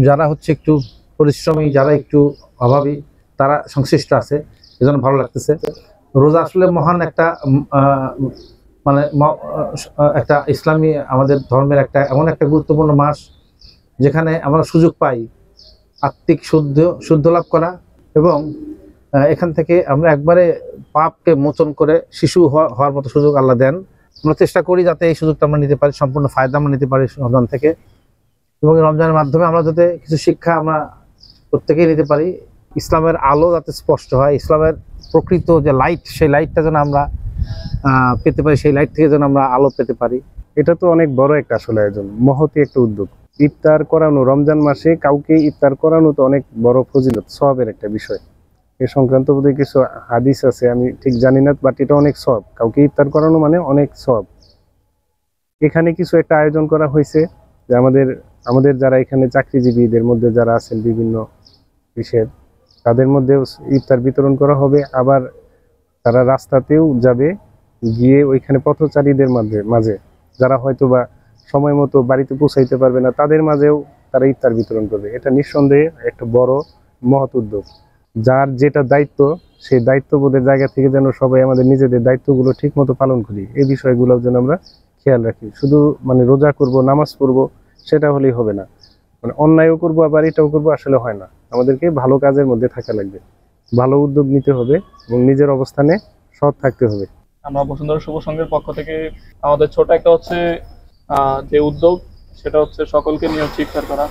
যারা হচ্ছে একটু পরিশ্রমী, যারা একটু অভাবী, তারা সংশ্লিষ্ট আছে, এজন্য ভালো লাগতেছে। রোজা আসলে মহান একটা মানে একটা ইসলামী আমাদের ধর্মের একটা এমন একটা গুরুত্বপূর্ণ মাস, যেখানে আমরা সুযোগ পাই আত্মিক শুদ্ধ লাভ করা, এবং এখান থেকে আমরা একবারে পাপকে মোচন করে শিশু হওয়ার মতো সুযোগ আল্লাহ দেন। আমরা চেষ্টা করি যাতে এই সুযোগটা আমরা নিতে পারি, সম্পূর্ণ ফায়দা আমরা নিতে পারি রমজান থেকে, এবং রমজানের মাধ্যমে আমরা যাতে কিছু শিক্ষা আমরা প্রত্যেকেই নিতে পারি। ইসলামের আলো যাতে স্পষ্ট হয়, ইসলামের প্রকৃত যে লাইট, সেই লাইটটা যেন আমরা পেতে পারি, সেই লাইট থেকে যেন আমরা আলো পেতে পারি। এটা তো অনেক বড় একটা আসলে আয়োজন, মহতি একটা উদ্যোগ। ইফতার করানো, রমজান মাসে কাউকে ইফতার করানো তো অনেক বড় ফজিলত, সওয়াবের একটা বিষয়। এ সংক্রান্ত বোধহয় কিছু হাদিস আছে, আমি ঠিক জানি না, বাট এটা অনেক সওয়াব। কাউকে ইফতার করানো মানে অনেক সওয়াব। এখানে কিছু একটা আয়োজন করা হয়েছে যে আমাদের যারা এখানে চাকরিজীবীদের মধ্যে যারা আছেন বিভিন্ন বিষয়ের, তাদের মধ্যেও ইফতার বিতরণ করা হবে। আবার তারা রাস্তাতেও যাবে, গিয়ে ওইখানে পথচারীদের মাঝে যারা হয়তো বা সময় মতো বাড়িতে পৌঁছাইতে পারবে না, তাদের মাঝেও তারা ইফতার বিতরণ করবে। এটা নিঃসন্দেহে একটা বড় মহৎ উদ্যোগ। যার যেটা দায়িত্ব, সেই দায়িত্ববোধের জায়গা থেকে যেন সবাই আমাদের নিজেদের দায়িত্বগুলো ঠিক মতো পালন করি, এই বিষয়গুলো যেন আমরা খেয়াল রাখি। শুধু মানে রোজা করব, নামাজ পড়বো, সেটা হলেই হবে না। মানে অন্যায়ও করবো আবার এটাও করবো, আসলে হয় না। আমাদেরকে ভালো কাজের মধ্যে থাকা লাগবে, ভালো উদ্যোগ নিতে হবে এবং নিজের অবস্থানে সৎ থাকতে হবে। আমরা বসুন্ধরা শুভ সংঘের পক্ষ থেকে আমাদের ছোট একটা হচ্ছে যে উদ্যোগ, সেটা হচ্ছে সকলকে নিয়ে ইফতার করা।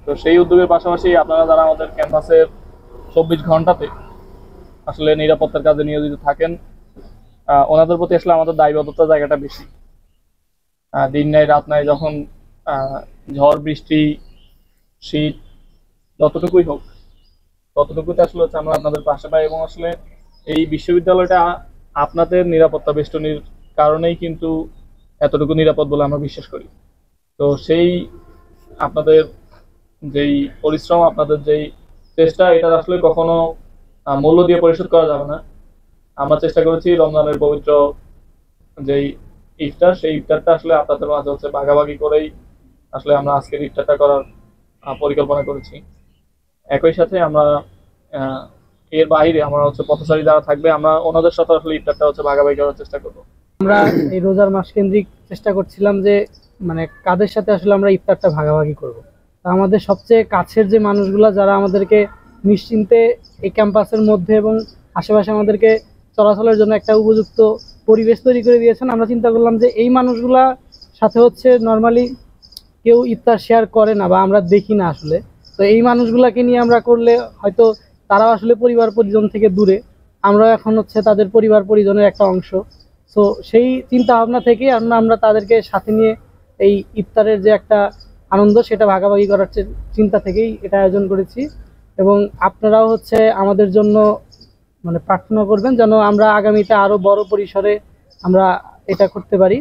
তো সেই উদ্যোগের পাশাপাশি আপনারা যারা আমাদের ক্যাম্পাসের 24 ঘন্টাতে আসলে নিরাপত্তার কাজে নিয়োজিত থাকেন, ওনাদের প্রতি আসলে আমাদের দায়বদ্ধতার জায়গাটা বেশি। দিন নাই রাত নাই, যখন ঝড় বৃষ্টি শীত যতটুকুই হোক, ততটুকুতে আসলে হচ্ছে আমরা আপনাদের পাশে পাই। এবং আসলে এই বিশ্ববিদ্যালয়টা আপনাদের নিরাপত্তা বেষ্টনীর কারণেই কিন্তু এতটুকু নিরাপদ বলে আমরা বিশ্বাস করি। তো সেই আপনাদের যেই পরিশ্রম, আপনাদের যেই চেষ্টা, এটা আসলে কখনো মূল্য দিয়ে পরিশোধ করা যাবে না। আমরা চেষ্টা করেছি রমজানের পবিত্র যেই ইফতার, সেই ইফতারটা আসলে আপনাদের মাঝে হচ্ছে ভাগাভাগি করেই আসলে আমরা আজকের ইফতারটা করার পরিকল্পনা করেছি। একই সাথে আমরা এর বাইরে আমরা হচ্ছে পথচারী যারা থাকবে, আমরা ওনাদের সাথে আসলে ইফতারটা হচ্ছে ভাগাভাগি করার চেষ্টা করবো। আমরা এই রোজার মাস কেন্দ্রিক চেষ্টা করছিলাম যে মানে কাদের সাথে আসলে আমরা ইফতারটা ভাগাভাগি করব। তা আমাদের সবচেয়ে কাছের যে মানুষগুলো, যারা আমাদেরকে নিশ্চিন্তে এই ক্যাম্পাসের মধ্যে এবং আশেপাশে আমাদেরকে চলাচলের জন্য একটা উপযুক্ত পরিবেশ তৈরি করে দিয়েছেন, আমরা চিন্তা করলাম যে এই মানুষগুলা সাথে হচ্ছে নর্মালি কেউ ইফতার শেয়ার করে না বা আমরা দেখি না আসলে। তো এই মানুষগুলাকে নিয়ে আমরা করলে হয়তো তারাও আসলে পরিবার পরিজন থেকে দূরে, আমরা এখন হচ্ছে তাদের পরিবার পরিজনের একটা অংশ। তো সেই চিন্তা ভাবনা থেকে আমরা তাদেরকে সাথে নিয়ে এই ইফতারের যে একটা আনন্দ, সেটা ভাগাভাগি করার চিন্তা থেকেই এটা আয়োজন করেছি। এবং আপনারাও হচ্ছে আমাদের জন্য মানে প্রার্থনা করবেন যেন আমরা আগামীতে আরো বড় পরিসরে আমরা এটা করতে পারি।